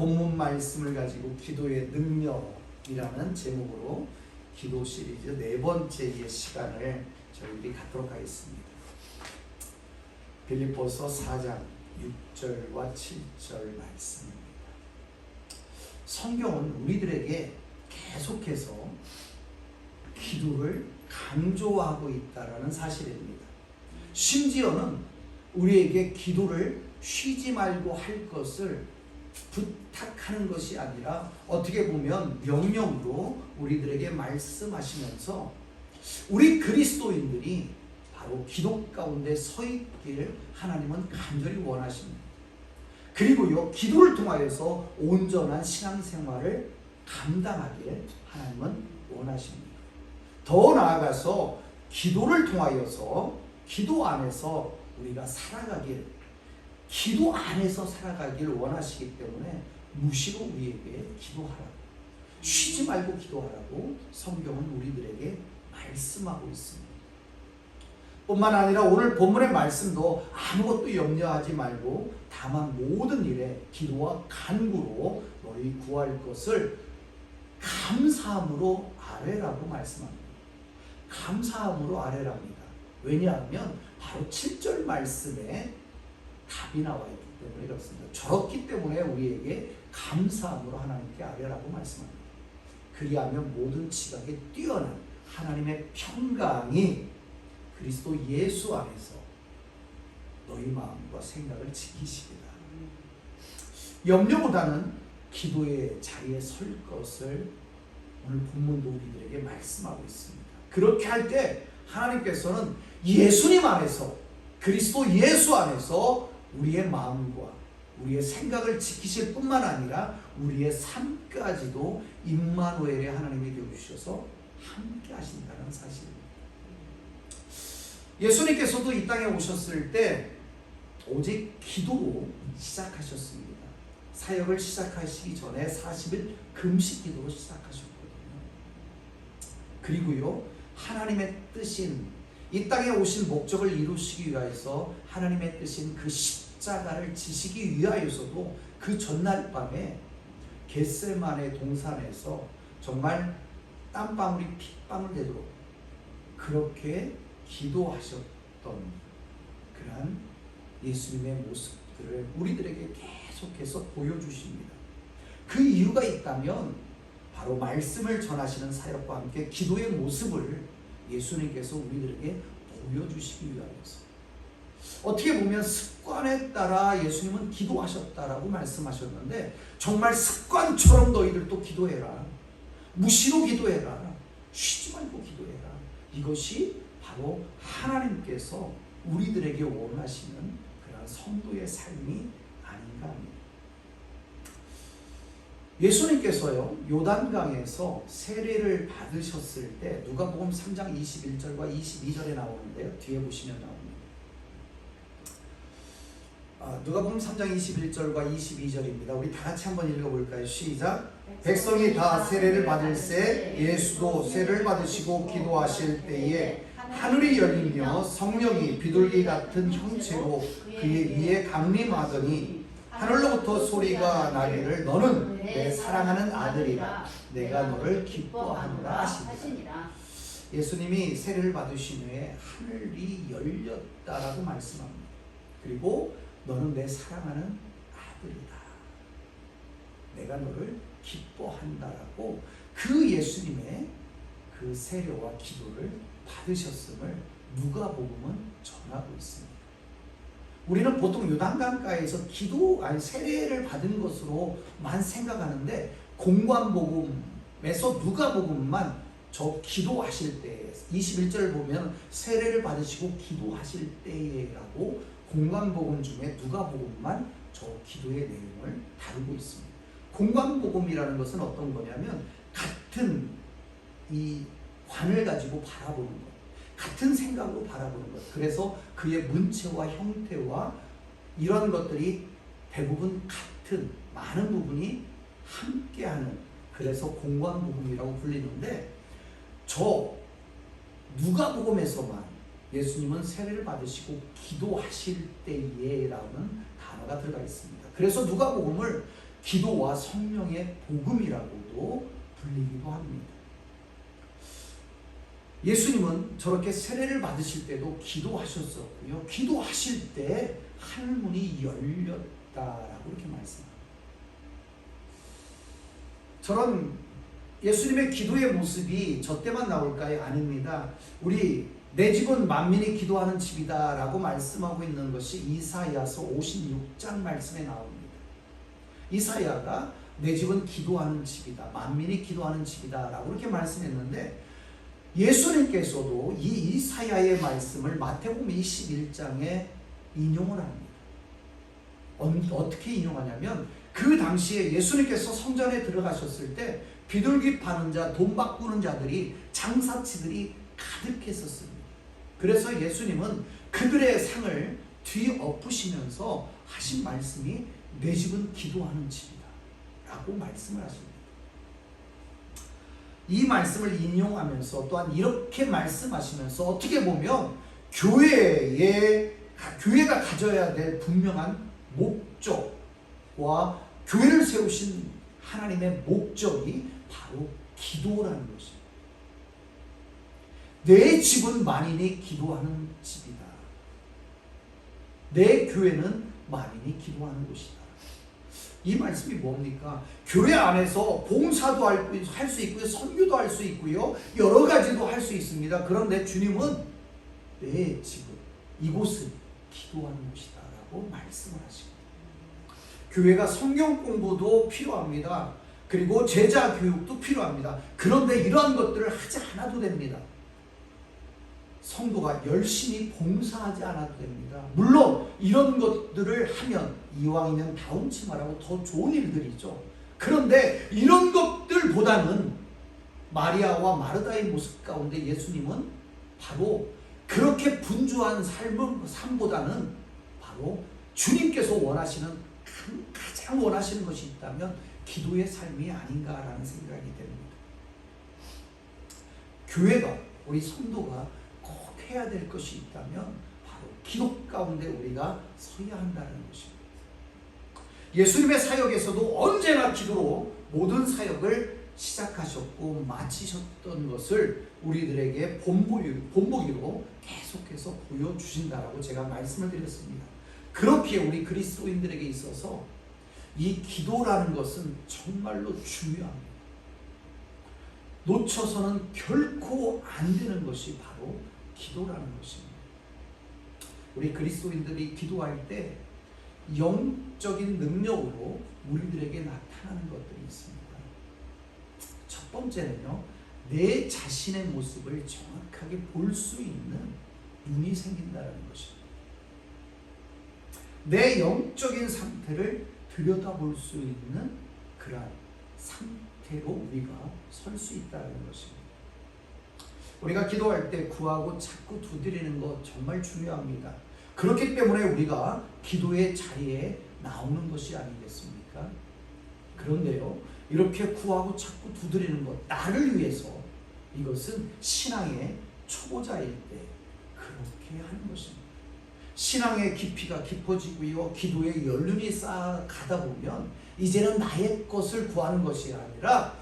본문 말씀을 가지고 기도의 능력이라는 제목으로 기도 시리즈 네 번째의 시간을 저희들이 갖도록 하겠습니다. 빌립보서 4장 6절과 7절 말씀입니다. 성경은 우리들에게 계속해서 기도를 강조하고 있다는 사실입니다. 심지어는 우리에게 기도를 쉬지 말고 할 것을 부탁하는 것이 아니라 어떻게 보면 명령으로 우리들에게 말씀하시면서 우리 그리스도인들이 바로 기도 가운데 서 있기를 하나님은 간절히 원하십니다. 그리고요, 기도를 통하여서 온전한 신앙생활을 감당하길 하나님은 원하십니다. 더 나아가서 기도를 통하여서 기도 안에서 우리가 살아가길, 기도 안에서 살아가길 원하시기 때문에 무시로 우리에게 기도하라고, 쉬지 말고 기도하라고 성경은 우리들에게 말씀하고 있습니다. 뿐만 아니라 오늘 본문의 말씀도 아무것도 염려하지 말고 다만 모든 일에 기도와 간구로 너희 구할 것을 감사함으로 아뢰라고 말씀합니다. 감사함으로 아뢰랍니다. 왜냐하면 바로 7절 말씀에 답이 나와 있기 때문에 그렇습니다. 저렇기 때문에 우리에게 감사함으로 하나님께 아뢰라고 말씀합니다. 그리하면 모든 지각에 뛰어난 하나님의 평강이 그리스도 예수 안에서 너희 마음과 생각을 지키시리라. 염려보다는 기도의 자리에 설 것을 오늘 본문도 우리들에게 말씀하고 있습니다. 그렇게 할 때 하나님께서는 예수님 안에서, 그리스도 예수 안에서 우리의 마음과 우리의 생각을 지키실 뿐만 아니라 우리의 삶까지도 임마누엘의 하나님이 되어주셔서 함께 하신다는 사실입니다. 예수님께서도 이 땅에 오셨을 때 오직 기도로 시작하셨습니다. 사역을 시작하시기 전에 40일 금식 기도로 시작하셨거든요. 그리고요, 하나님의 뜻인 이 땅에 오신 목적을 이루시기 위하여서 하나님의 뜻인 그 십자가를 지시기 위하여서도 그 전날 밤에 겟세마네 동산에서 정말 땀방울이 핏방울 되도록 그렇게 기도하셨던 그러한 예수님의 모습들을 우리들에게 계속해서 보여주십니다. 그 이유가 있다면 바로 말씀을 전하시는 사역과 함께 기도의 모습을 예수님께서 우리들에게 보여주시기 위하여서, 어떻게 보면 습관에 따라 예수님은 기도하셨다라고 말씀하셨는데 정말 습관처럼 너희들도 기도해라, 무시로 기도해라, 쉬지 말고 기도해라, 이것이 바로 하나님께서 우리들에게 원하시는 그런 성도의 삶이 아닌가 합니다. 예수님께서요, 요단강에서 세례를 받으셨을 때 누가복음 3장 21절과 22절에 나오는데요, 뒤에 보시면 나옵니다. 누가복음 3장 21절과 22절입니다. 우리 다 같이 한번 읽어볼까요? 시작. 백성이 다 세례를 받을새 예수도 세례를 받으시고 기도하실 때에 하늘이 열리며 성령이 비둘기 같은 형체로 그의 위에 강림하더니 하늘로부터 소리가 나기를 너는 내 사랑하는 아들이라 내가 너를 기뻐하노라 하시니라. 예수님이 세례를 받으신 후에 하늘이 열렸다라고 말씀합니다. 그리고 너는 내 사랑하는 아들이다, 내가 너를 기뻐한다라고 그 예수님의 그 세례와 기도를 받으셨음을 누가복음은 전하고 있습니다. 우리는 보통 요단강가에서 세례를 받은 것으로만 생각하는데 공관복음에서 누가복음만 저 기도하실 때 21절 보면 세례를 받으시고 기도하실 때라고 공관복음 중에 누가복음만 저 기도의 내용을 다루고 있습니다. 공관복음이라는 것은 어떤 거냐면 같은 이 관을 가지고 바라보는 것, 같은 생각으로 바라보는 것. 그래서 그의 문체와 형태와 이런 것들이 대부분 같은, 많은 부분이 함께하는, 그래서 공관복음이라고 불리는데 저 누가복음에서만 예수님은 세례를 받으시고 기도하실 때에라는 단어가 들어가 있습니다. 그래서 누가복음을 기도와 성령의 복음이라고도 불리기도 합니다. 예수님은 저렇게 세례를 받으실 때도 기도하셨었고요. 기도하실 때 하늘문이 열렸다라고 이렇게 말씀합니다. 저런 예수님의 기도의 모습이 저 때만 나올까요? 아닙니다. 우리 내 집은 만민이 기도하는 집이다 라고 말씀하고 있는 것이 이사야서 56장 말씀에 나옵니다. 이사야가 내 집은 기도하는 집이다, 만민이 기도하는 집이다 라고 이렇게 말씀했는데, 예수님께서도 이 이사야의 말씀을 마태복음 21장에 인용을 합니다. 어떻게 인용하냐면, 그 당시에 예수님께서 성전에 들어가셨을 때 비둘기 파는 자, 돈 바꾸는 자들이, 장사치들이 가득했었습니다. 그래서 예수님은 그들의 상을 뒤엎으시면서 하신 말씀이 내 집은 기도하는 집이다 라고 말씀을 하십니다. 이 말씀을 인용하면서 또한 이렇게 말씀하시면서 어떻게 보면 교회가 가져야 될 분명한 목적과 교회를 세우신 하나님의 목적이 바로 기도라는 것입니다. 내 집은 만인이 기도하는 집이다. 내 교회는 만인이 기도하는 곳이다. 이 말씀이 뭡니까? 교회 안에서 봉사도 할 수 있고요, 선교도 할 수 있고요, 여러 가지도 할 수 있습니다. 그런데 주님은 내 집은, 이곳은 기도하는 곳이다 라고 말씀을 하십니다. 교회가 성경 공부도 필요합니다. 그리고 제자 교육도 필요합니다. 그런데 이러한 것들을 하지 않아도 됩니다. 성도가 열심히 봉사하지 않아도 됩니다. 물론 이런 것들을 하면 이왕이면 다운 치마라고 더 좋은 일들이죠. 그런데 이런 것들보다는 마리아와 마르다의 모습 가운데 예수님은 바로 그렇게 분주한 삶보다는 바로 주님께서 원하시는, 가장 원하시는 것이 있다면 기도의 삶이 아닌가라는 생각이 됩니다. 교회가, 우리 성도가 꼭 해야 될 것이 있다면 바로 기도 가운데 우리가 서야 한다는 것입니다. 예수님의 사역에서도 언제나 기도로 모든 사역을 시작하셨고 마치셨던 것을 우리들에게 본보기로 계속해서 보여주신다라고 제가 말씀을 드렸습니다. 그렇기에 우리 그리스도인들에게 있어서 이 기도라는 것은 정말로 중요합니다. 놓쳐서는 결코 안 되는 것이 바로 기도라는 것입니다. 우리 그리스도인들이 기도할 때 영적인 능력으로 우리들에게 나타나는 것들이 있습니다. 첫 번째는요, 내 자신의 모습을 정확하게 볼 수 있는 눈이 생긴다는 것입니다. 내 영적인 상태를 들여다볼 수 있는 그러한 상태로 우리가 설 수 있다는 것입니다. 우리가 기도할 때 구하고 찾고 두드리는 것 정말 중요합니다. 그렇기 때문에 우리가 기도의 자리에 나오는 것이 아니겠습니까? 그런데요, 이렇게 구하고 찾고 두드리는 것, 나를 위해서, 이것은 신앙의 초보자일 때 그렇게 하는 것입니다. 신앙의 깊이가 깊어지고요, 기도의 연륜이 쌓아가다 보면 이제는 나의 것을 구하는 것이 아니라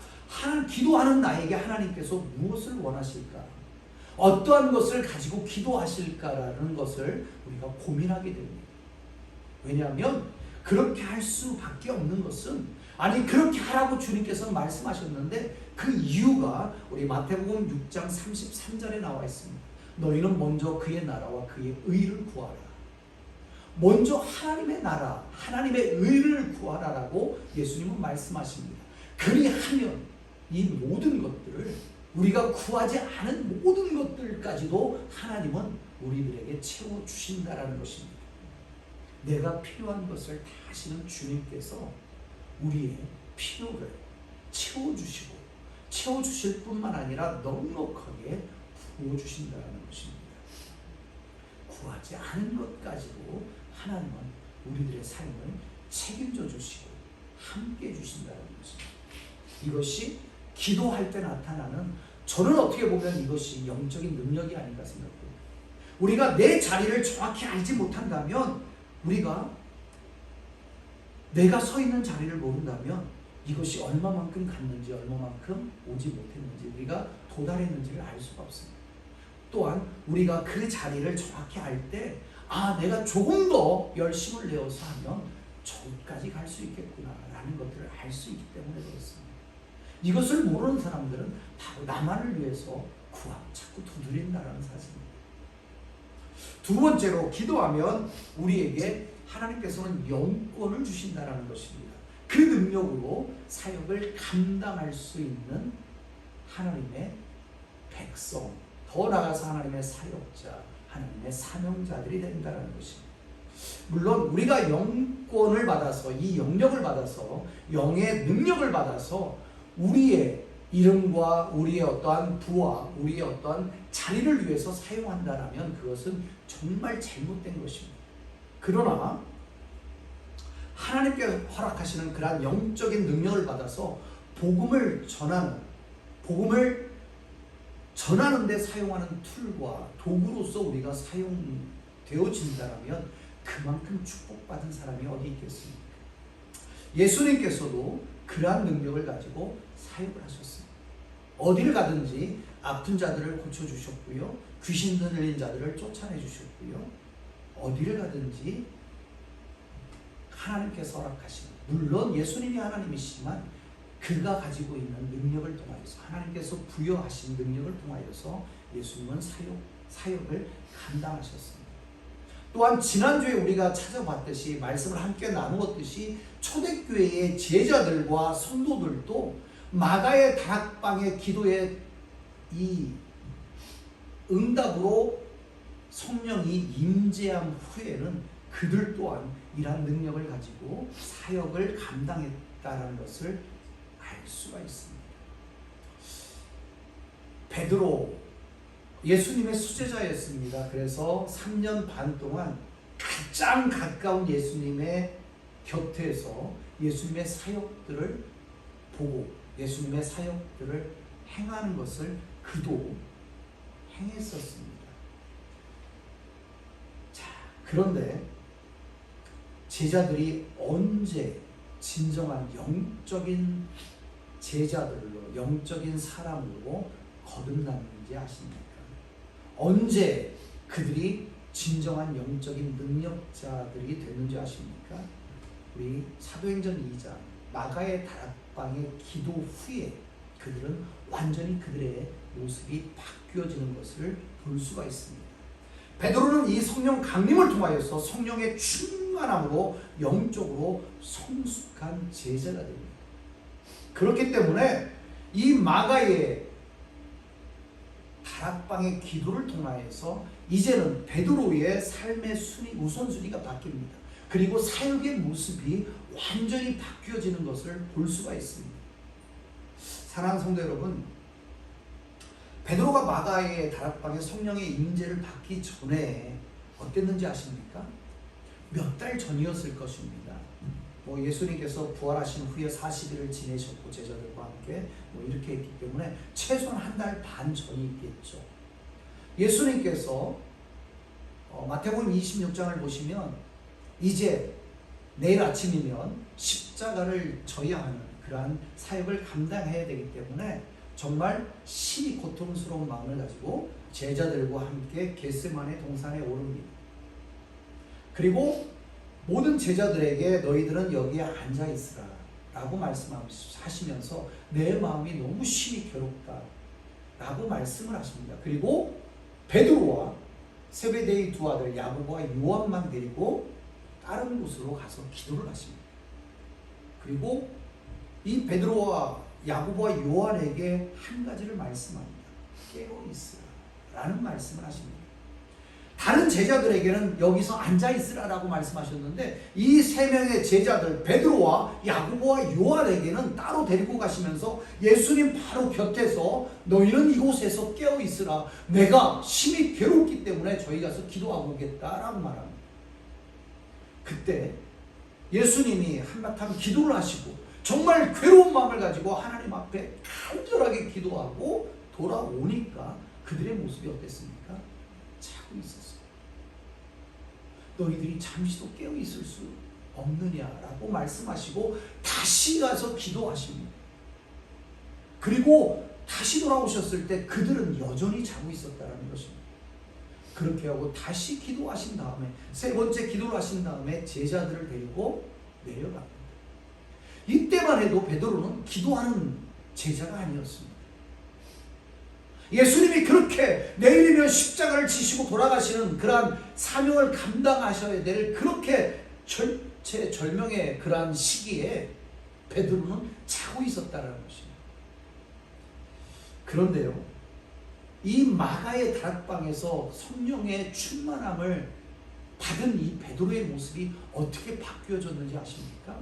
기도하는 나에게 하나님께서 무엇을 원하실까, 어떠한 것을 가지고 기도하실까라는 것을 우리가 고민하게 됩니다. 왜냐하면 그렇게 할 수밖에 없는 것은, 아니 그렇게 하라고 주님께서 말씀하셨는데 그 이유가 우리 마태복음 6장 33절에 나와 있습니다. 너희는 먼저 그의 나라와 그의 의를 구하라. 먼저 하나님의 나라, 하나님의 의를 구하라라고 예수님은 말씀하십니다. 그리하면 이 모든 것들을, 우리가 구하지 않은 모든 것들까지도 하나님은 우리들에게 채워주신다라는 것입니다. 내가 필요한 것을 다 하시는 주님께서 우리의 필요를 채워주시고, 채워주실 뿐만 아니라 넉넉하게 부어주신다는 것입니다. 구하지 않은 것까지도 하나님은 우리들의 삶을 책임져 주시고 함께 해주신다는 것입니다. 이것이 기도할 때 나타나는, 저는 어떻게 보면 이것이 영적인 능력이 아닌가 생각합니다. 우리가 내 자리를 정확히 알지 못한다면 우리가 내가 서 있는 자리를 모른다면 이것이 얼마만큼 갔는지 얼마만큼 오지 못했는지 우리가 도달했는지를 알 수가 없습니다. 또한 우리가 그 자리를 정확히 알 때 내가 조금 더 열심을 내어서 하면 저기까지 갈 수 있겠구나 라는 것들을 알 수 있기 때문에 그렇습니다. 이것을 모르는 사람들은 바로 나만을 위해서 구하고 자꾸 두드린다는 사실입니다. 두 번째로 기도하면 우리에게 하나님께서는 영권을 주신다는 것입니다. 그 능력으로 사역을 감당할 수 있는 하나님의 백성, 더 나아가서 하나님의 사역자, 하나님의 사명자들이 된다는 것입니다. 물론 우리가 영권을 받아서 이 영역을 받아서 영의 능력을 받아서 우리의 이름과 우리의 어떠한 부와 우리의 어떠한 자리를 위해서 사용한다면 그것은 정말 잘못된 것입니다. 그러나 하나님께 허락하시는 그러한 영적인 능력을 받아서 복음을 전하는 데 사용하는 툴과 도구로서 우리가 사용되어진다면 그만큼 축복받은 사람이 어디 있겠습니까? 예수님께서도 그러한 능력을 가지고 사역을 하셨습니다. 어디를 가든지 아픈 자들을 고쳐주셨고요. 귀신 들린 자들을 쫓아내주셨고요. 어디를 가든지 하나님께서 허락하신, 물론 예수님이 하나님이시지만 그가 가지고 있는 능력을 통하여서 하나님께서 부여하신 능력을 통하여서 예수님은 사역을 감당하셨습니다. 또한 지난주에 우리가 찾아봤듯이 말씀을 함께 나누었듯이 초대교회의 제자들과 성도들도 마가의 다락방의 기도의 이 응답으로 성령이 임재한 후에는 그들 또한 이러한 능력을 가지고 사역을 감당했다는 것을 알 수가 있습니다. 베드로 예수님의 수제자였습니다. 그래서 3년 반 동안 가장 가까운 예수님의 곁에서 예수님의 사역들을 보고 예수님의 사역들을 행하는 것을 그도 행했었습니다. 자, 그런데 제자들이 언제 진정한 영적인 제자들로, 영적인 사람으로 거듭났는지 아십니까? 언제 그들이 진정한 영적인 능력자들이 됐는지 아십니까? 우리 사도행전 2장 마가의 다락방의 기도 후에 그들은 완전히 그들의 모습이 바뀌어지는 것을 볼 수가 있습니다. 베드로는 이 성령 강림을 통하여서 성령의 충만함으로 영적으로 성숙한 제자가 됩니다. 그렇기 때문에 이 마가의 다락방의 기도를 통하여서 이제는 베드로의 삶의 우선순위가 바뀝니다. 그리고 사역의 모습이 완전히 바뀌어지는 것을 볼 수가 있습니다. 사랑하는 성도 여러분, 베드로가 마가의 다락방에 성령의 임재를 받기 전에 어땠는지 아십니까? 몇 달 전이었을 것입니다. 예수님께서 부활하신 후에 40일을 지내셨고 제자들과 함께 이렇게 했기 때문에 최소한 한 달 반 전이 있겠죠. 예수님께서 마태복음 26장을 보시면 이제 내일 아침이면 십자가를 져야 하는 그러한 사역을 감당해야 되기 때문에 정말 심히 고통스러운 마음을 가지고 제자들과 함께 겟세마네 동산에 오릅니다. 그리고 모든 제자들에게 너희들은 여기에 앉아 있으라 라고 말씀하시면서 내 마음이 너무 심히 괴롭다 라고 말씀을 하십니다. 그리고 베드로와 세베대의 두 아들 야고보와 요한만 데리고 다른 곳으로 가서 기도를 하십니다. 그리고 이 베드로와 야고보와 요한에게 한 가지를 말씀합니다. 깨어 있으라 라는 말씀을 하십니다. 다른 제자들에게는 여기서 앉아 있으라라고 말씀하셨는데 이 세 명의 제자들 베드로와 야고보와 요한에게는 따로 데리고 가시면서 예수님 바로 곁에서 너희는 이곳에서 깨어 있으라. 내가 심히 괴롭기 때문에 저희 가서 기도하고 오겠다라고 말합니다. 그때 예수님이 한바탕 기도를 하시고 정말 괴로운 마음을 가지고 하나님 앞에 간절하게 기도하고 돌아오니까 그들의 모습이 어땠습니까? 자고 있었어요. 너희들이 잠시도 깨어 있을 수 없느냐라고 말씀하시고 다시 가서 기도하십니다. 그리고 다시 돌아오셨을 때 그들은 여전히 자고 있었다는 것입니다. 그렇게 하고 다시 기도하신 다음에 세 번째 기도를 하신 다음에 제자들을 데리고 내려갑니다. 이때만 해도 베드로는 기도하는 제자가 아니었습니다. 예수님이 그렇게 내일이면 십자가를 지시고 돌아가시는 그러한 사명을 감당하셔야 될 그렇게 절체절명의 그러한 시기에 베드로는 자고 있었다는 것입니다. 그런데요, 이 마가의 다락방에서 성령의 충만함을 받은 이 베드로의 모습이 어떻게 바뀌어졌는지 아십니까?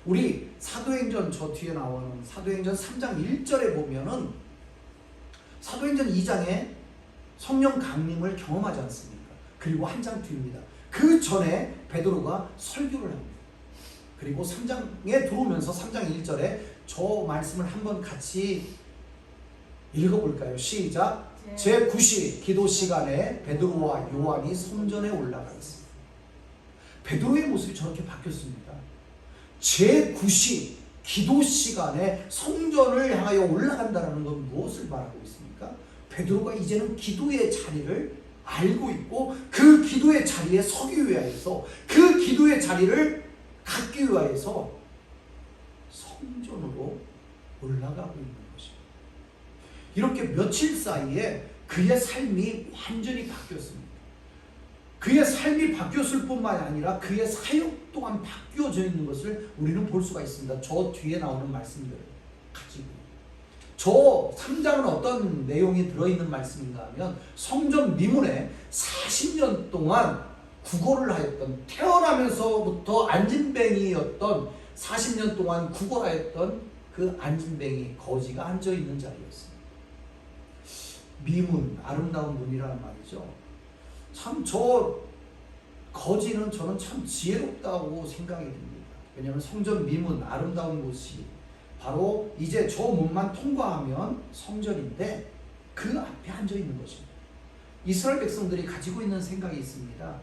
우리 사도행전 저 뒤에 나오는 사도행전 3장 1절에 보면은 사도행전 2장에 성령 강림을 경험하지 않습니까? 그리고 한 장 뒤입니다. 그 전에 베드로가 설교를 합니다. 그리고 3장에 들어오면서 3장 1절에 저 말씀을 한번 같이 읽어볼까요? 시작! 제9시 기도 시간에 베드로와 요한이 성전에 올라갔습니다. 베드로의 모습이 저렇게 바뀌었습니다. 제9시 기도 시간에 성전을 향하여 올라간다는 건 무엇을 말하고 있습니까? 베드로가 이제는 기도의 자리를 알고 있고 그 기도의 자리에 서기 위하여서 그 기도의 자리를 갖기 위하여서 성전으로 올라가고 있는 것입니다. 이렇게 며칠 사이에 그의 삶이 완전히 바뀌었습니다. 그의 삶이 바뀌었을 뿐만 아니라 그의 사역 또한 바뀌어져 있는 것을 우리는 볼 수가 있습니다. 저 뒤에 나오는 말씀들을 가지고 저 3장은 어떤 내용이 들어있는 말씀인가 하면 성전 미문에 40년 동안 구걸을 하였던, 태어나면서부터 안진뱅이였던 40년 동안 구걸하였던 그 안진뱅이 거지가 앉아있는 자리였습니다. 미문, 아름다운 문이라는 말이죠. 참 저 거지는 저는 참 지혜롭다고 생각이 듭니다. 왜냐하면 성전 미문, 아름다운 곳이 바로 이제 저 문만 통과하면 성전인데 그 앞에 앉아 있는 것입니다. 이스라엘 백성들이 가지고 있는 생각이 있습니다.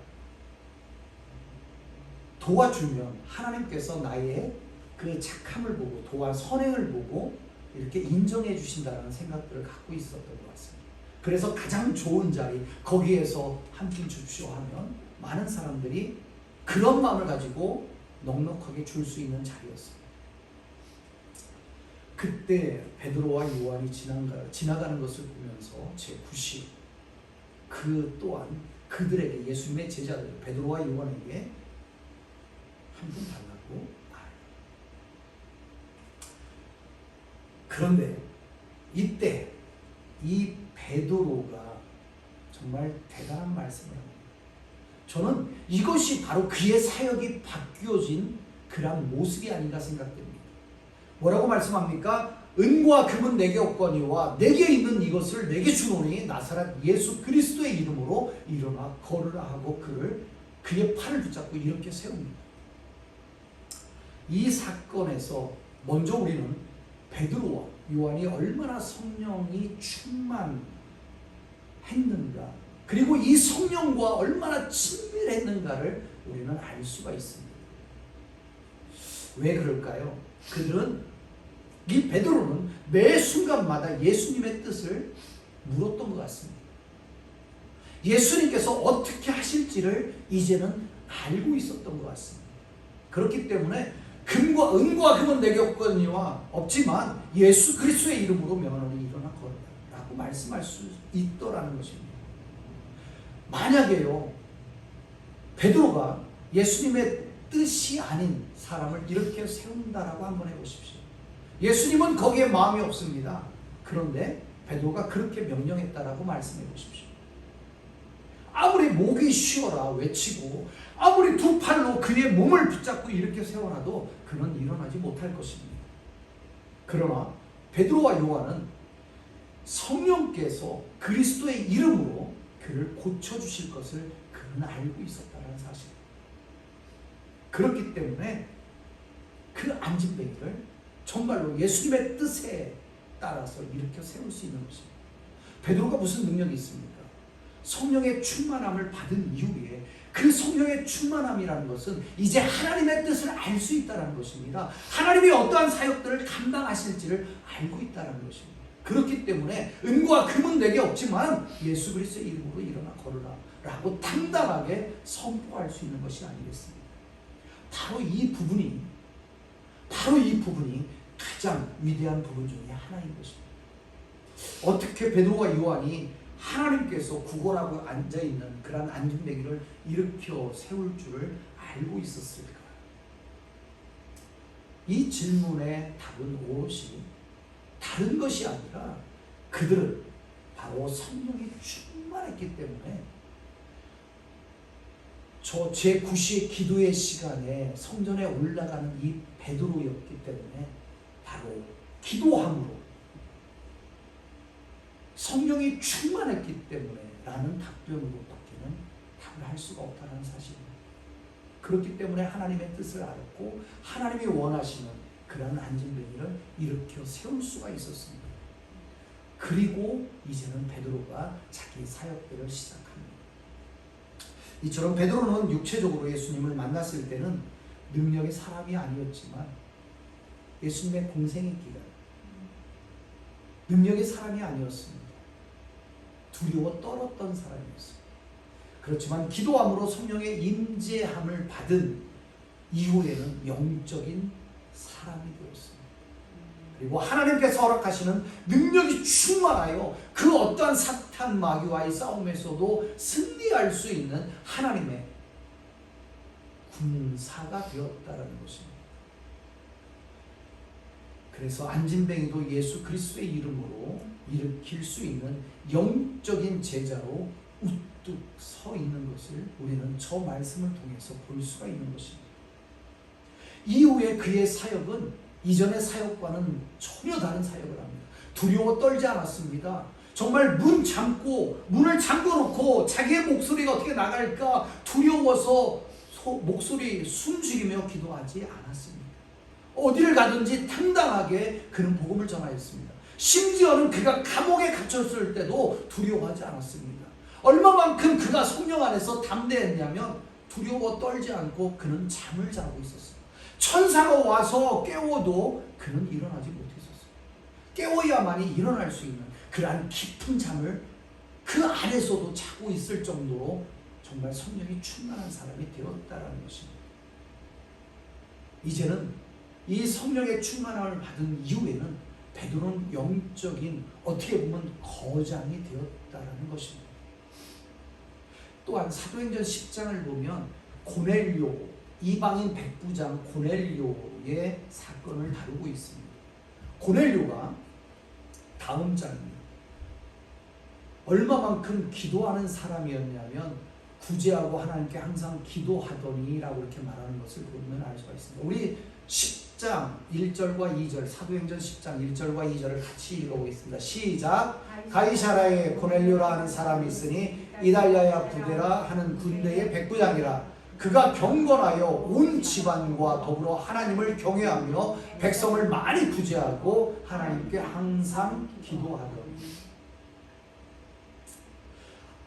도와주면 하나님께서 나의 그 착함을 보고 도와 선행을 보고 이렇게 인정해 주신다는 생각들을 갖고 있었던 것 같습니다. 그래서 가장 좋은 자리 거기에서 한 푼 줍시오 하면 많은 사람들이 그런 마음을 가지고 넉넉하게 줄 수 있는 자리였습니다. 그때 베드로와 요한이 지나가는 것을 보면서 제9시 그 또한 그들에게 예수님의 제자들 베드로와 요한에게 한 푼 달라고 말해요. 그런데 이때 이 베드로가 정말 대단한 말씀을 합니다. 저는 이것이 바로 그의 사역이 바뀌어진 그런 모습이 아닌가 생각됩니다. 뭐라고 말씀합니까? 은과 금은 내게 없거니와 내게 있는 이것을 내게 주노니 나사렛 예수 그리스도의 이름으로 일어나 걸으라 하고 그의 팔을 붙잡고 이렇게 세웁니다. 이 사건에서 먼저 우리는 베드로와 요한이 얼마나 성령이 충만했는가, 그리고 이 성령과 얼마나 친밀했는가를 우리는 알 수가 있습니다. 왜 그럴까요? 이 베드로는 매 순간마다 예수님의 뜻을 물었던 것 같습니다. 예수님께서 어떻게 하실지를 이제는 알고 있었던 것 같습니다. 그렇기 때문에 은과 금은 내게 없지만 예수 그리스도의 이름으로 명하노니 일어나 걸어라 라고 말씀할 수 있더라는 것입니다. 만약에요 베드로가 예수님의 뜻이 아닌 사람을 이렇게 세운다라고 한번 해보십시오. 예수님은 거기에 마음이 없습니다. 그런데 베드로가 그렇게 명령했다라고 말씀해 보십시오. 아무리 목이 쉬어라 외치고 아무리 두 팔로 그의 몸을 붙잡고 이렇게 세워놔도 그는 일어나지 못할 것입니다. 그러나 베드로와 요한은 성령께서 그리스도의 이름으로 그를 고쳐주실 것을 그는 알고 있었다는 사실. 그렇기 때문에 그 안진뱅이를 정말로 예수님의 뜻에 따라서 일으켜 세울 수 있는 것입니다. 베드로가 무슨 능력이 있습니까? 성령의 충만함을 받은 이후에 그 성령의 충만함이라는 것은 이제 하나님의 뜻을 알 수 있다는 것입니다. 하나님이 어떠한 사역들을 감당하실지를 알고 있다는 것입니다. 그렇기 때문에 은과 금은 내게 없지만 예수 그리스도의 이름으로 일어나 걸으라 라고 당당하게 선포할 수 있는 것이 아니겠습니까? 바로 이 부분이 가장 위대한 부분 중에 하나인 것입니다. 어떻게 베드로와 요한이 하나님께서 구걸하고 앉아있는 그러한 안진뱅이를 일으켜 세울 줄을 알고 있었을까? 이 질문의 답은 오롯이 다른 것이 아니라 그들은 바로 성령이 충만했기 때문에 제 9시의 기도의 시간에 성전에 올라가는 이 베드로였기 때문에 바로 기도함으로 성령이 충만했기 때문에 라는 답변으로밖에는 답을 할 수가 없다는 사실입니다. 그렇기 때문에 하나님의 뜻을 알았고 하나님이 원하시는 그런 안진뱅이를 일으켜 세울 수가 있었습니다. 그리고 이제는 베드로가 자기 사역들을 시작합니다. 이처럼 베드로는 육체적으로 예수님을 만났을 때는 능력의 사람이 아니었지만 예수님의 동생이기에 능력의 사람이 아니었습니다. 두려워 떨었던 사람이었습니다. 그렇지만 기도함으로 성령의 임재함을 받은 이후에는 영적인 사람이 되었습니다. 그리고 하나님께서 허락하시는 능력이 충만하여 그 어떠한 사탄 마귀와의 싸움에서도 승리할 수 있는 하나님의 군사가 되었다는 것입니다. 그래서 안진뱅이도 예수 그리스도의 이름으로 일으킬 수 있는 영적인 제자로 우뚝 서 있는 것을 우리는 저 말씀을 통해서 볼 수가 있는 것입니다. 이후에 그의 사역은 이전의 사역과는 전혀 다른 사역을 합니다. 두려워 떨지 않았습니다. 정말 문을 잠궈 놓고 자기의 목소리가 어떻게 나갈까 두려워서 목소리 숨죽이며 기도하지 않았습니다. 어디를 가든지 당당하게 그는 복음을 전하였습니다. 심지어는 그가 감옥에 갇혔을 때도 두려워하지 않았습니다. 얼마만큼 그가 성령 안에서 담대했냐면 두려워 떨지 않고 그는 잠을 자고 있었습니다. 천사가 와서 깨워도 그는 일어나지 못했었어요. 깨워야만이 일어날 수 있는 그러한 깊은 잠을 그 안에서도 자고 있을 정도로 정말 성령이 충만한 사람이 되었다는 것입니다. 이제는 이 성령의 충만함을 받은 이후에는 베드로는 영적인 어떻게 보면 거장이 되었다는 것입니다. 또한 사도행전 10장을 보면 고넬료, 이방인 백부장 고넬료의 사건을 다루고 있습니다. 고넬료가 다음 장입니다. 얼마만큼 기도하는 사람이었냐면 구제하고 하나님께 항상 기도하더니 라고 이렇게 말하는 것을 보면 알 수가 있습니다. 우리 10장 1절과 2절 사도행전 10장 1절과 2절을 같이 읽어보겠습니다. 시작. 가이사라에 고넬료라 하는 사람이 있으니 이달리아 부데라 하는 군대의 백부장이라. 그가 경건하여 온 집안과 더불어 하나님을 경외하며 백성을 많이 구제하고 하나님께 항상 기도하더니.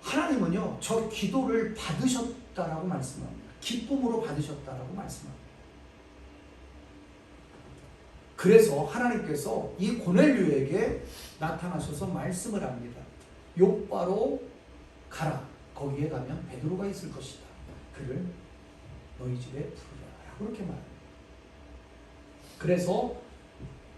하나님은요 저 기도를 받으셨다라고 말씀합니다. 기쁨으로 받으셨다라고 말씀합니다. 그래서 하나님께서 이 고넬료에게 나타나셔서 말씀을 합니다. 욥바로 가라. 거기에 가면 베드로가 있을 것이다. 그를 너희 집에 부르라. 그렇게 말합니다. 그래서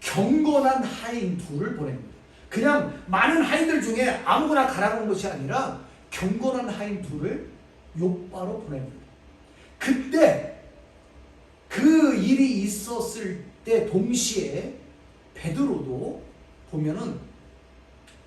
경건한 하인 둘을 보냅니다. 그냥 많은 하인들 중에 아무거나 가라는 것이 아니라 경건한 하인 둘을 욥바로 보냅니다. 그때 그 일이 있었을 때 동시에 베드로도 보면은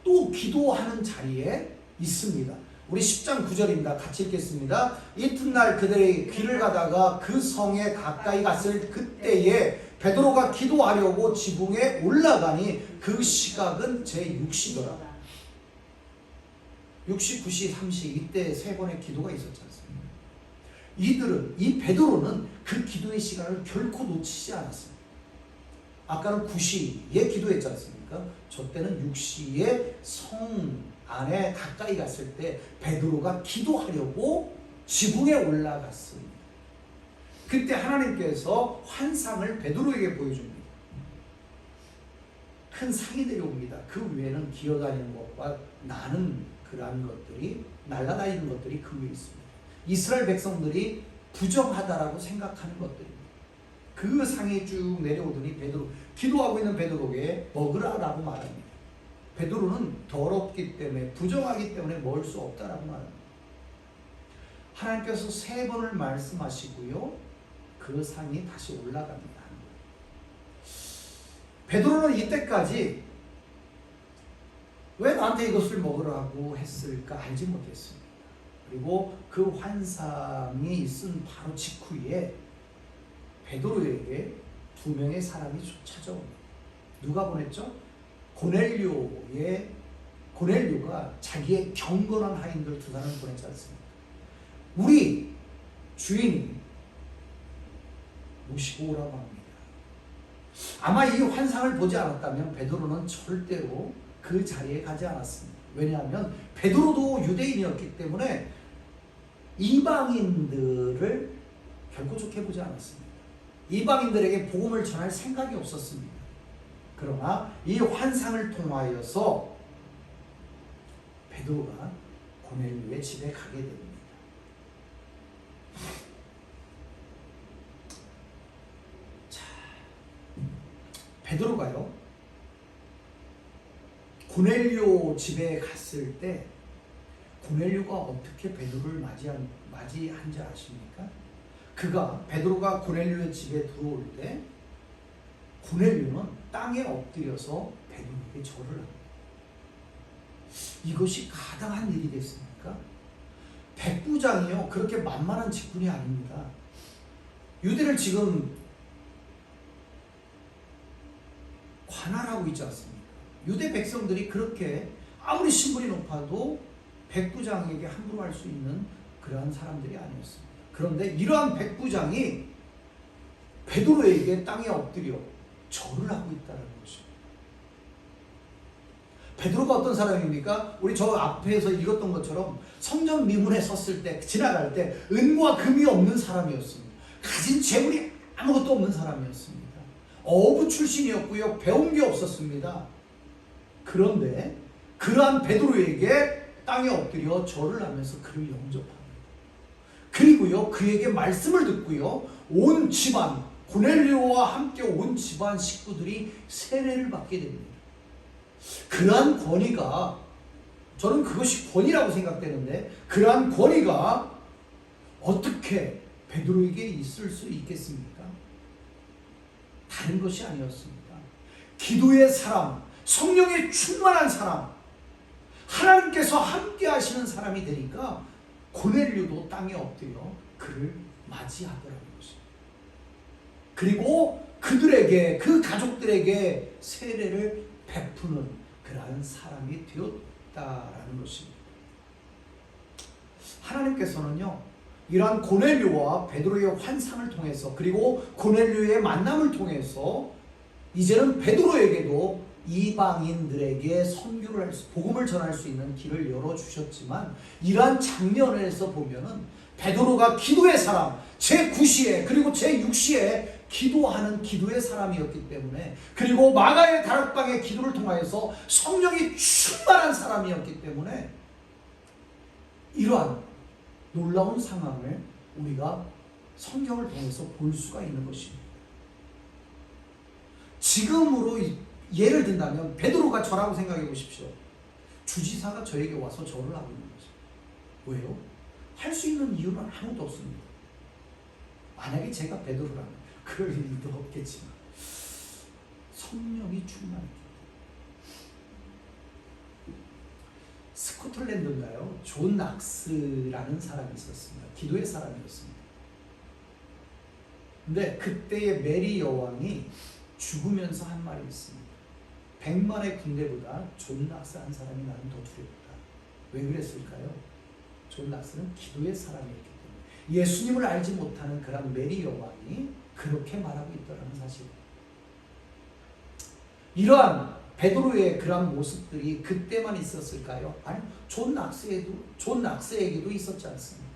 또 기도하는 자리에 있습니다. 우리 10장 9절입니다. 같이 읽겠습니다. 이튿날 그들의 길을 가다가 그 성에 가까이 갔을 그때에 베드로가 기도하려고 지붕에 올라가니 그 시각은 제6시더라. 6시, 9시, 3시 이때 세 번의 기도가 있었지 않습니까? 이 베드로는 그 기도의 시간을 결코 놓치지 않았습니다. 아까는 9시에 기도했지 않습니까? 저 때는 6시에 성 안에 가까이 갔을 때 베드로가 기도하려고 지붕에 올라갔습니다. 그때 하나님께서 환상을 베드로에게 보여줍니다. 큰 상이 내려옵니다. 그 위에는 기어다니는 것과 나는 그러한 것들이, 날아다니는 것들이 그 위에 있습니다. 이스라엘 백성들이 부정하다라고 생각하는 것들입니다. 그 상이 쭉 내려오더니 베드로, 기도하고 있는 베드로에게 먹으라라고 말합니다. 베드로는 더럽기 때문에, 부정하기 때문에 먹을 수 없다라고 말합니다. 하나님께서 3번을 말씀하시고요, 그 상이 다시 올라갑니다. 베드로는 이때까지 왜 나한테 이것을 먹으라고 했을까 알지 못했습니다. 그리고 그 환상이 있은 바로 직후에 베드로에게 2명의 사람이 찾아옵니다. 누가 보냈죠? 고넬료가 자기의 경건한 하인들 2사람을 보내지 않습니까? 우리 주인이 모시고 오라고 합니다. 아마 이 환상을 보지 않았다면 베드로는 절대로 그 자리에 가지 않았습니다. 왜냐하면 베드로도 유대인이었기 때문에 이방인들을 결코 좋게 보지 않았습니다. 이방인들에게 복음을 전할 생각이 없었습니다. 그러나 이 환상을 통하여서 베드로가 고넬료의 집에 가게 됩니다. 자, 베드로가요, 고넬료 집에 갔을 때 고넬료가 어떻게 베드로를 맞이한지 아십니까? 베드로가 고넬료의 집에 들어올 때 고넬료는 땅에 엎드려서 베드로에게 절을 합니다. 이것이 가당한 일이겠습니까? 백부장이요, 그렇게 만만한 직분이 아닙니다. 유대를 지금 관할하고 있지 않습니까? 유대 백성들이 그렇게 아무리 신분이 높아도 백부장에게 함부로 할 수 있는 그러한 사람들이 아니었습니다. 그런데 이러한 백부장이 베드로에게 땅에 엎드려 절을 하고 있다는 것입니다. 베드로가 어떤 사람입니까? 우리 저 앞에서 읽었던 것처럼 성전 미문에 섰을 때, 지나갈 때 은과 금이 없는 사람이었습니다. 가진 재물이 아무것도 없는 사람이었습니다. 어부 출신이었고요, 배운 게 없었습니다. 그런데 그러한 베드로에게 땅에 엎드려 절을 하면서 그를 영접합니다. 그리고요, 그에게 말씀을 듣고요, 온 집안, 고넬료와 함께 온 집안 식구들이 세례를 받게 됩니다. 그러한 권위가, 저는 그것이 권위라고 생각되는데, 그러한 권위가 어떻게 베드로에게 있을 수 있겠습니까? 다른 것이 아니었습니다. 기도의 사람, 성령에 충만한 사람, 하나님께서 함께 하시는 사람이 되니까 고넬료도 땅에 엎드려 그를 맞이하더라는 것입니다. 그리고 그들에게, 그 가족들에게 세례를 베푸는 그러한 사람이 되었다라는 것입니다. 하나님께서는요, 이러한 고넬료와 베드로의 환상을 통해서, 그리고 고넬료의 만남을 통해서 이제는 베드로에게도 이방인들에게 선교를 할 수, 복음을 전할 수 있는 길을 열어주셨지만, 이러한 장면에서 보면은 베드로가 기도의 사람, 제9시에 그리고 제6시에 기도하는 기도의 사람이었기 때문에, 그리고 마가의 다락방의 기도를 통하여서 성령이 충만한 사람이었기 때문에 이러한 놀라운 상황을 우리가 성경을 통해서 볼 수가 있는 것입니다. 지금으로 예를 든다면 베드로가 저라고 생각해 보십시오. 주지사가 저에게 와서 절을 하고 있는 거죠. 왜요? 할 수 있는 이유는 아무도 없습니다. 만약에 제가 베드로라면 그럴 일도 없겠지만 성령이 충만했기 때문에. 스코틀랜드인가요? 존 낙스라는 사람이 있었습니다. 기도의 사람이었습니다. 근데 그때의 메리 여왕이 죽으면서 한 말이 있습니다. 100만의 군대보다 존 낙스 한 사람이 나는 더 두렵다. 왜 그랬을까요? 존 낙스는 기도의 사람이었기 때문에. 예수님을 알지 못하는 그런 메리 여왕이 그렇게 말하고 있다는 사실. 이러한 베드로의 그런 모습들이 그때만 있었을까요? 아니, 존 낙스에게도 있었지 않습니까?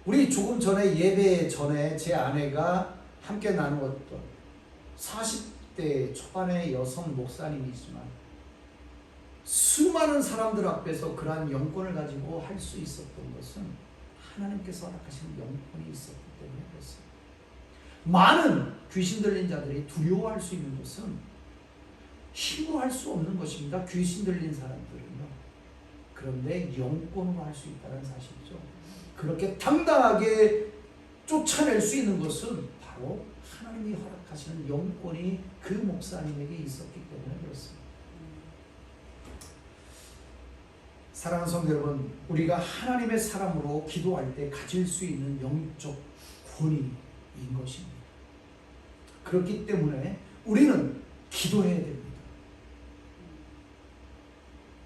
우리 조금 전에 예배 전에 제 아내가 함께 나누었던 40대 초반의 여성 목사님이지만 수많은 사람들 앞에서 그러한 영권을 가지고 할 수 있었던 것은 하나님께서 허락하신 영권이 있었기 때문에 그렇습니다. 많은 귀신 들린 자들이 두려워할 수 있는 것은 힘으로 할 수 없는 것입니다. 귀신 들린 사람들은요. 그런데 영권으로 할 수 있다는 사실이죠. 그렇게 당당하게 쫓아낼 수 있는 것은 바로 하나님이 허락하시는 영권이 그 목사님에게 있었기 때문에 그렇습니다. 사랑하는 성도 여러분, 우리가 하나님의 사람으로 기도할 때 가질 수 있는 영적 권위인 것입니다. 그렇기 때문에 우리는 기도해야 됩니다.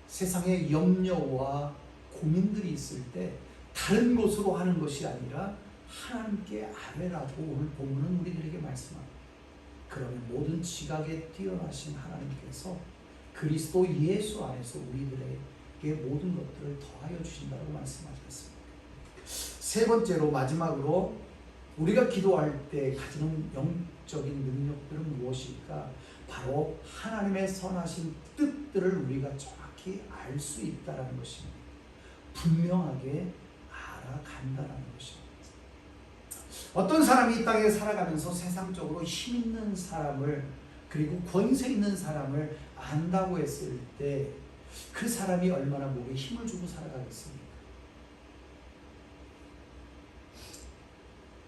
세상에 염려와 고민들이 있을 때 다른 곳으로 하는 것이 아니라 하나님께 아뢰라고 오늘 본문은 우리들에게 말씀합니다. 그러면 모든 지각에 뛰어나신 하나님께서 그리스도 예수 안에서 우리들에게 모든 것들을 더하여 주신다고 말씀하셨습니다. 세 번째로 마지막으로 우리가 기도할 때 가지는 영적인 능력들은 무엇일까? 바로 하나님의 선하신 뜻들을 우리가 정확히 알 수 있다는 것입니다. 분명하게 알아간다는 것입니다. 어떤 사람이 이 땅에 살아가면서 세상적으로 힘 있는 사람을 그리고 권세 있는 사람을 안다고 했을 때 그 사람이 얼마나 목에 힘을 주고 살아가겠습니까?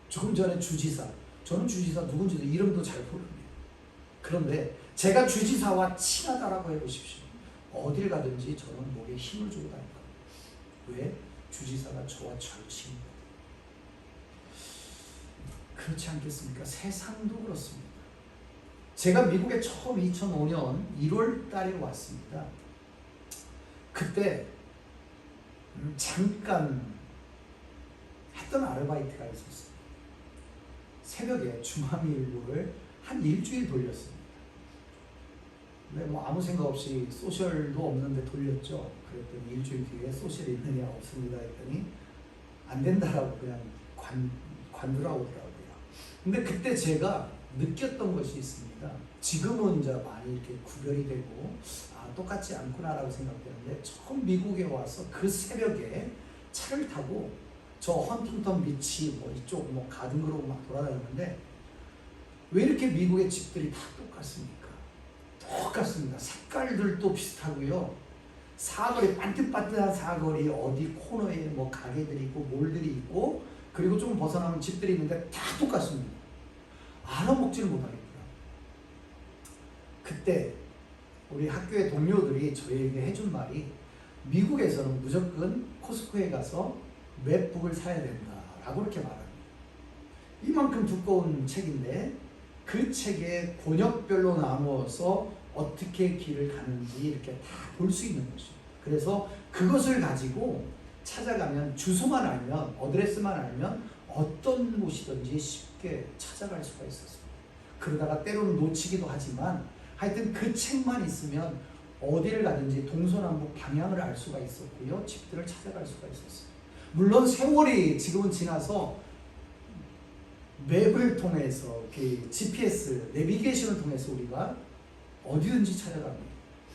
조금 전에 주지사, 저는 주지사 누군지도 이름도 잘 모릅니다. 그런데 제가 주지사와 친하다라고 해보십시오. 어딜 가든지 저는 목에 힘을 주고 다닐 겁니다. 왜? 주지사가 저와 절친입니다. 그렇지 않겠습니까? 세상도 그렇습니다. 제가 미국에 처음 2005년 1월 달에 왔습니다. 그때 잠깐 했던 아르바이트가 있었어요. 새벽에 주마미일보를 한 일주일 돌렸습니다. 근데 뭐 아무 생각 없이 소셜도 없는데 돌렸죠. 그랬더니 일주일 뒤에 소셜이 있느냐 없습니다 했더니 안 된다라고 그냥 관두라고 하더라고요. 근데 그때 제가 느꼈던 것이 있습니다. 지금은 이제 많이 이렇게 구별이 되고 똑같지 않구나라고 생각되는데 처음 미국에 와서 그 새벽에 차를 타고 저 헌팅턴 비치 뭐 이쪽 뭐 가든그로브 막 돌아다녔는데 왜 이렇게 미국의 집들이 다 똑같습니까? 똑같습니다. 색깔들도 비슷하고요. 사거리 반듯반듯한 사거리 어디 코너에 뭐 가게들이 있고 몰들이 있고 그리고 좀 벗어나면 집들이 있는데 다 똑같습니다. 알아먹지를 못하겠더라. 그때 우리 학교의 동료들이 저에게 해준 말이 미국에서는 무조건 코스코에 가서 맵북을 사야 된다라고 이렇게 말합니다. 이만큼 두꺼운 책인데 그 책에 권역별로 나누어서 어떻게 길을 가는지 이렇게 다 볼 수 있는 것이죠. 그래서 그것을 가지고 찾아가면 주소만 알면 어드레스만 알면 어떤 곳이든지 쉽게 찾아갈 수가 있었습니다. 그러다가 때로는 놓치기도 하지만 하여튼 그 책만 있으면 어디를 가든지 동서남북 방향을 알 수가 있었고요. 집들을 찾아갈 수가 있었어요. 물론 세월이 지금은 지나서 맵을 통해서 GPS, 내비게이션을 통해서 우리가 어디든지 찾아갑니다.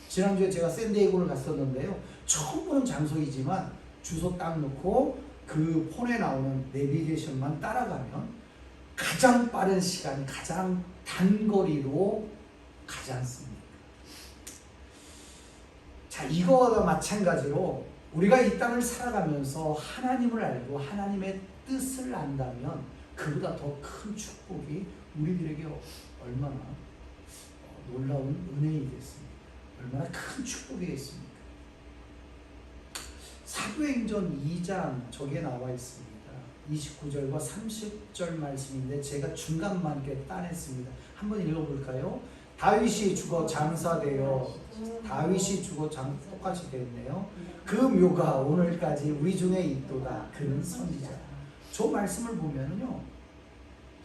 지난주에 제가 샌디에고를 갔었는데요. 처음 보는 장소이지만 주소 딱 넣고 그 폰에 나오는 내비게이션만 따라가면 가장 빠른 시간, 가장 단거리로 가지 않습니까? 자, 이거와 마찬가지로 우리가 이 땅을 살아가면서 하나님을 알고 하나님의 뜻을 안다면 그보다 더 큰 축복이 우리들에게 얼마나 놀라운 은혜이겠습니까? 얼마나 큰 축복이겠습니까? 사도행전 2장 저기에 나와 있습니다. 29절과 30절 말씀인데 제가 중간만 이렇게 따냈습니다. 한번 읽어볼까요? 다윗이 죽어 장사되어 똑같이 되었네요. 그 묘가 오늘까지 우리 중에 있도다. 그는 선지자. 저 말씀을 보면요,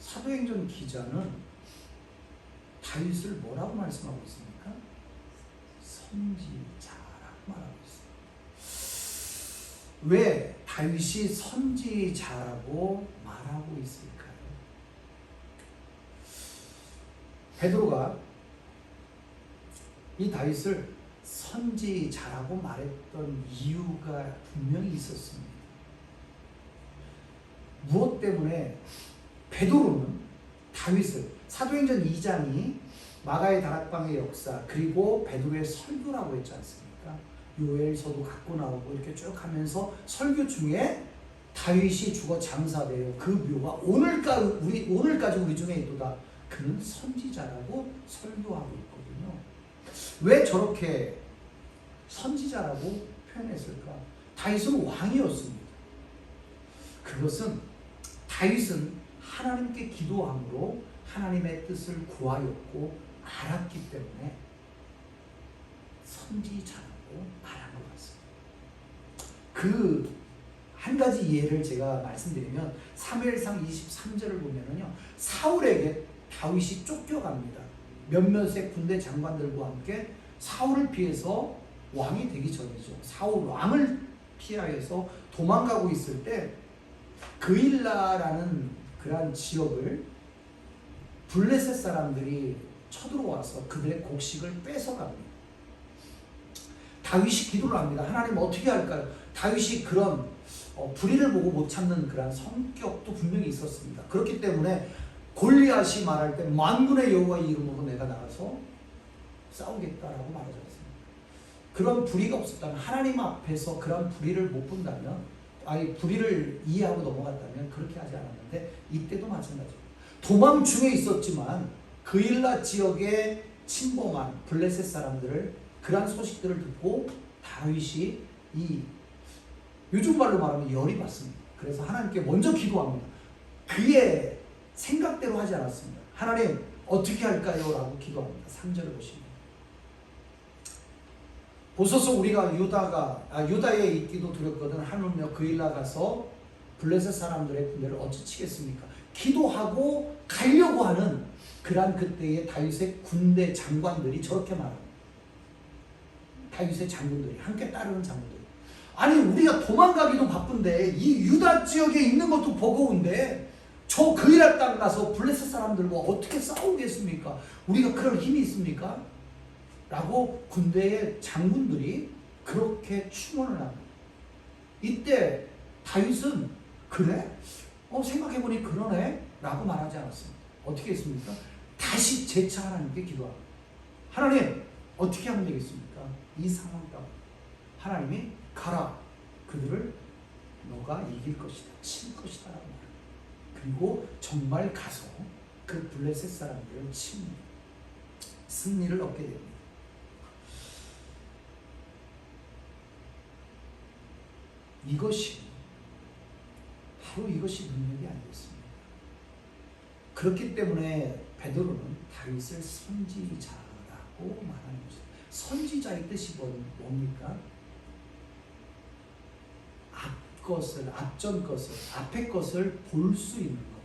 사도행전 기자는 다윗을 뭐라고 말씀하고 있습니까? 선지자라고 말하고 있습니다. 왜? 다윗이 선지자라고 말하고 있을까요? 베드로가 이 다윗을 선지자라고 말했던 이유가 분명히 있었습니다. 무엇 때문에 베드로는 다윗을, 사도행전 2장이 마가의 다락방의 역사 그리고 베드로의 설교라고 했지 않습니까? 요엘서도 갖고 나오고 이렇게 쭉 하면서 설교 중에 다윗이 죽어 장사되어 그 묘가 오늘까지 우리 중에 있도다. 그는 선지자라고 설교하고 있거든요. 왜 저렇게 선지자라고 표현했을까? 다윗은 왕이었습니다. 그것은 다윗은 하나님께 기도함으로 하나님의 뜻을 구하였고 알았기 때문에 선지자라고 말한 것 같습니다. 그 한 가지 예를 제가 말씀드리면 사무엘상 23절을 보면은요, 사울에게 다윗이 쫓겨갑니다. 몇몇의 군대 장관들과 함께 사울을 피해서 왕이 되기 전이죠. 사울 왕을 피하여서 도망가고 있을 때 그일라라는 그러한 지역을 블레셋 사람들이 쳐들어와서 그들의 곡식을 뺏어갑니다. 다윗이 기도를 합니다. 하나님 어떻게 할까요? 다윗이 그런 불의를 보고 못 참는 그런 성격도 분명히 있었습니다. 그렇기 때문에 골리앗이 말할 때 만군의 여호와의 이름으로 내가 나가서 싸우겠다라고 말하지 않습니다. 그런 불의가 없었다면, 하나님 앞에서 그런 불의를 못 본다면, 불의를 이해하고 넘어갔다면 그렇게 하지 않았는데, 이때도 마찬가지입니다. 도망 중에 있었지만 그일라 지역에 침범한 블레셋 사람들을, 그러한 소식들을 듣고 다윗이 요즘 말로 말하면 열이 받습니다. 그래서 하나님께 먼저 기도합니다. 그의 생각대로 하지 않았습니다. 하나님 어떻게 할까요? 라고 기도합니다. 3절을 보시면 보소서 우리가 유다에 있기도 두렵거든 하물며 그일라 가서 블레셋 사람들의 군대를 어찌 치겠습니까? 기도하고 가려고 하는 그러한 그때의 다윗의 군대 장관들이 저렇게 말합니다. 다윗의 장군들이, 함께 따르는 장군들이, 아니 우리가 도망가기도 바쁜데 이 유다 지역에 있는 것도 버거운데 저 그일라 땅 가서 블레셋 사람들과 어떻게 싸우겠습니까? 우리가 그럴 힘이 있습니까? 라고 군대의 장군들이 그렇게 추문을 합니다. 이때 다윗은 그래? 생각해보니 그러네? 라고 말하지 않았습니다. 어떻게 했습니까? 다시 재차 하나님께 기도합니다. 하나님 어떻게 하면 되겠습니까? 이 상황 가운데 하나님이 가라, 그들을 너가 이길 것이다, 칠 것이다 라고 말합니다. 그리고 정말 가서 그 블레셋 사람들을 칩니다. 승리를 얻게 됩니다. 바로 이것이 능력이 아니겠습니까? 그렇기 때문에 베드로는 다윗을 선지자라고 말하는 것입니다. 선지자의 뜻이 뭡니까? 앞전 것을, 앞의 것을 볼 수 있는 것,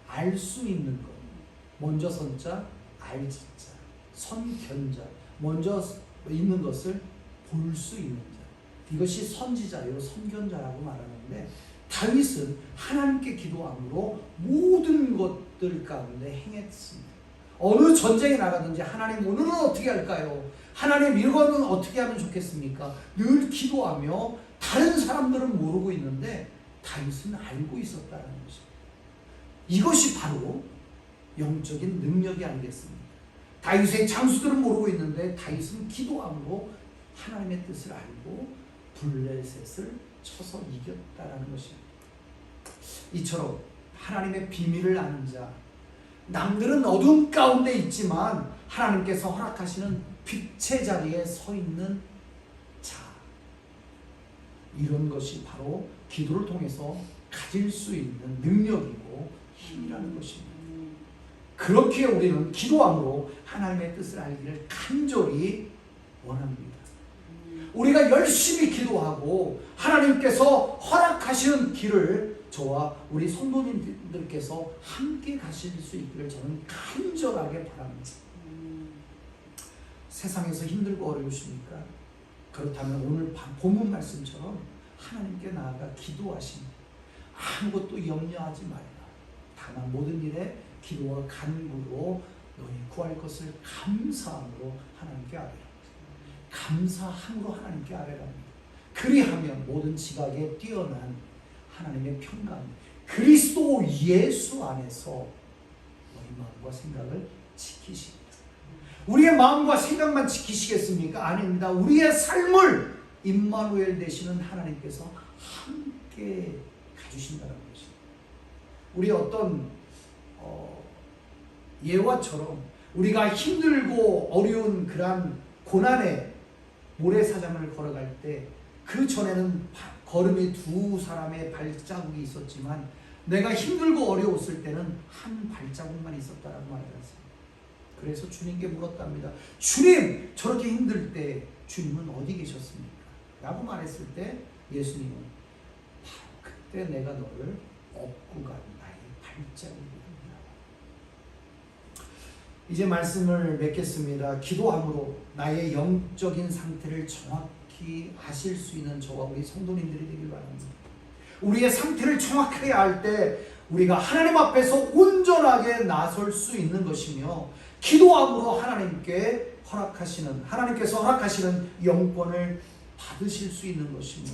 알 수 있는 것. 먼저 선자, 알지자, 선견자, 먼저 있는 것을 볼 수 있는 자. 이것이 선지자요, 선견자라고 말하는데, 다윗은 하나님께 기도함으로 모든 것들 가운데 행했습니다. 어느 전쟁에 나가든지 하나님 오늘은 어떻게 할까요? 하나님 이거는 어떻게 하면 좋겠습니까? 늘 기도하며 다른 사람들은 모르고 있는데 다윗은 알고 있었다는 것입니다. 이것이 바로 영적인 능력이 아니겠습니까? 다윗의 장수들은 모르고 있는데 다윗은 기도함으로 하나님의 뜻을 알고 블레셋을 쳐서 이겼다라는 것입니다. 이처럼 하나님의 비밀을 아는 자, 남들은 어둠 가운데 있지만 하나님께서 허락하시는 빛의 자리에 서 있는 자, 이런 것이 바로 기도를 통해서 가질 수 있는 능력이고 힘이라는 것입니다. 그렇기에 우리는 기도함으로 하나님의 뜻을 알기를 간절히 원합니다. 우리가 열심히 기도하고 하나님께서 허락하시는 길을 저와 우리 성도님들께서 함께 가실 수 있기를 저는 간절하게 바랍니다. 세상에서 힘들고 어려우십니까? 그렇다면 오늘 본문 말씀처럼 하나님께 나아가 기도하십니다. 아무것도 염려하지 말라. 다만 모든 일에 기도와 간구로 너희 구할 것을 감사함으로 하나님께 아뢰라. 감사함으로 하나님께 아뢰랍니다. 그리하면 모든 지각에 뛰어난 하나님의 평강, 그리스도 예수 안에서 너희 마음과 생각을 지키십니다. 우리의 마음과 생각만 지키시겠습니까? 아닙니다. 우리의 삶을 임마누엘 되시는 하나님께서 함께 가주신다는 것입니다. 우리 어떤 예화처럼 우리가 힘들고 어려운 그러한 고난의 모래사장을 걸어갈 때 그 전에는 걸음에 두 사람의 발자국이 있었지만 내가 힘들고 어려웠을 때는 한 발자국만 있었다라고 말했습니다. 그래서 주님께 물었답니다. 주님, 저렇게 힘들 때 주님은 어디 계셨습니까? 라고 말했을 때 예수님은 바로 그때 내가 너를 업고 간 나의 발자국이다. 이제 말씀을 맺겠습니다. 기도함으로 나의 영적인 상태를 정확히 아실 수 있는 저와 우리 성도님들이 되길 바랍니다. 우리의 상태를 정확하게 알 때 우리가 하나님 앞에서 온전하게 나설 수 있는 것이며, 기도함으로 하나님께서 허락하시는 영권을 받으실 수 있는 것이며,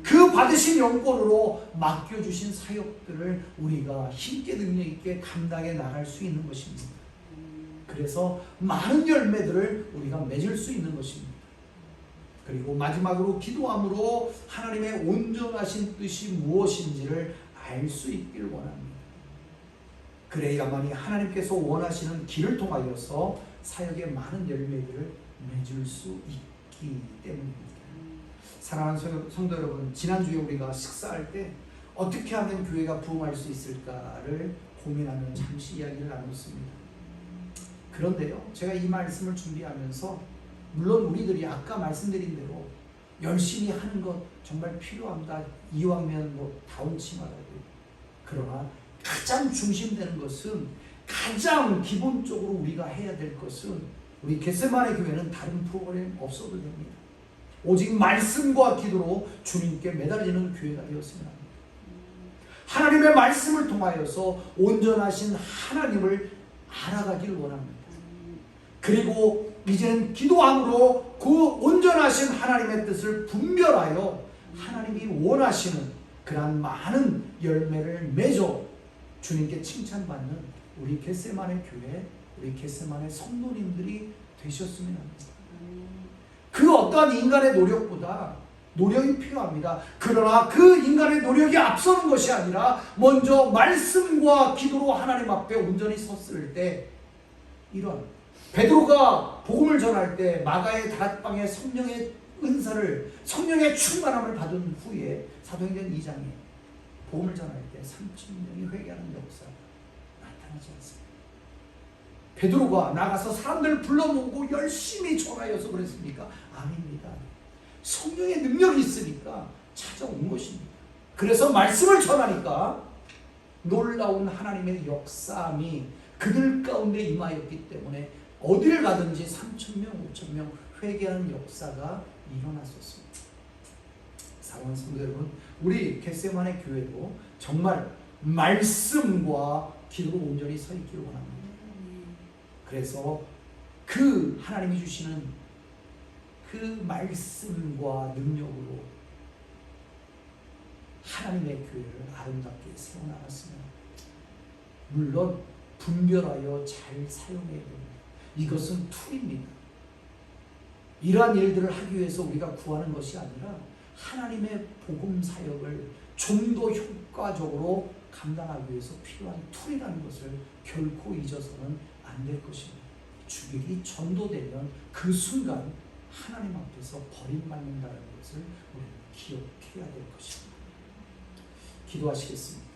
그 받으신 영권으로 맡겨주신 사역들을 우리가 힘있게 능력있게 감당해 나갈 수 있는 것입니다. 그래서 많은 열매들을 우리가 맺을 수 있는 것입니다. 그리고 마지막으로 기도함으로 하나님의 온전하신 뜻이 무엇인지를 알 수 있기를 원합니다. 그래야만이 하나님께서 원하시는 길을 통하여서 사역의 많은 열매들을 맺을 수 있기 때문입니다. 사랑하는 성도 여러분, 지난주에 우리가 식사할 때 어떻게 하면 교회가 부흥할 수 있을까를 고민하며 잠시 이야기를 나눴습니다. 그런데요, 제가 이 말씀을 준비하면서 물론 우리들이 아까 말씀드린 대로 열심히 하는 것 정말 필요합니다. 이왕이면 다운치마라도. 그러나 가장 중심되는 것은, 가장 기본적으로 우리가 해야 될 것은, 우리 겟세마네 교회는 다른 프로그램 없어도 됩니다. 오직 말씀과 기도로 주님께 매달리는 교회가 되었으면 합니다. 하나님의 말씀을 통하여서 온전하신 하나님을 알아가길 원합니다. 그리고 이제는 기도함으로 그 온전하신 하나님의 뜻을 분별하여 하나님이 원하시는 그러한 많은 열매를 맺어 주님께 칭찬받는 우리 겟세마네 교회, 우리 겟세마네 성도님들이 되셨으면 합니다. 그 어떠한 인간의 노력보다 노력이 필요합니다. 그러나 그 인간의 노력이 앞서는 것이 아니라 먼저 말씀과 기도로 하나님 앞에 온전히 섰을 때, 이런 베드로가 복음을 전할 때 마가의 다락방에 성령의 은사를, 성령의 충만함을 받은 후에 사도행전 2장에 복음을 전할 때 3,000명이 회개하는 역사가 나타나지 않습니다. 베드로가 나가서 사람들을 불러 모으고 열심히 전하여서 그랬습니까? 아닙니다. 성령의 능력이 있으니까 찾아온 것입니다. 그래서 말씀을 전하니까 놀라운 하나님의 역사함이 그들 가운데 임하였기 때문에 어디를 가든지 3,000명, 5,000명 회개하는 역사가 일어났었습니다. 사랑하는 성도 여러분, 우리 겟세마네 교회도 정말 말씀과 기도로 온전히 서 있기를 원합니다. 그래서 그 하나님이 주시는 그 말씀과 능력으로 하나님의 교회를 아름답게 세워나갔으면, 물론 분별하여 잘 사용해야 됩니다. 이것은 툴입니다. 이러한 일들을 하기 위해서 우리가 구하는 것이 아니라 하나님의 복음 사역을 좀 더 효과적으로 감당하기 위해서 필요한 툴이라는 것을 결코 잊어서는 안 될 것입니다. 주객이 전도되면 그 순간 하나님 앞에서 버림받는다는 것을 우리는 기억해야 될 것입니다. 기도하시겠습니다.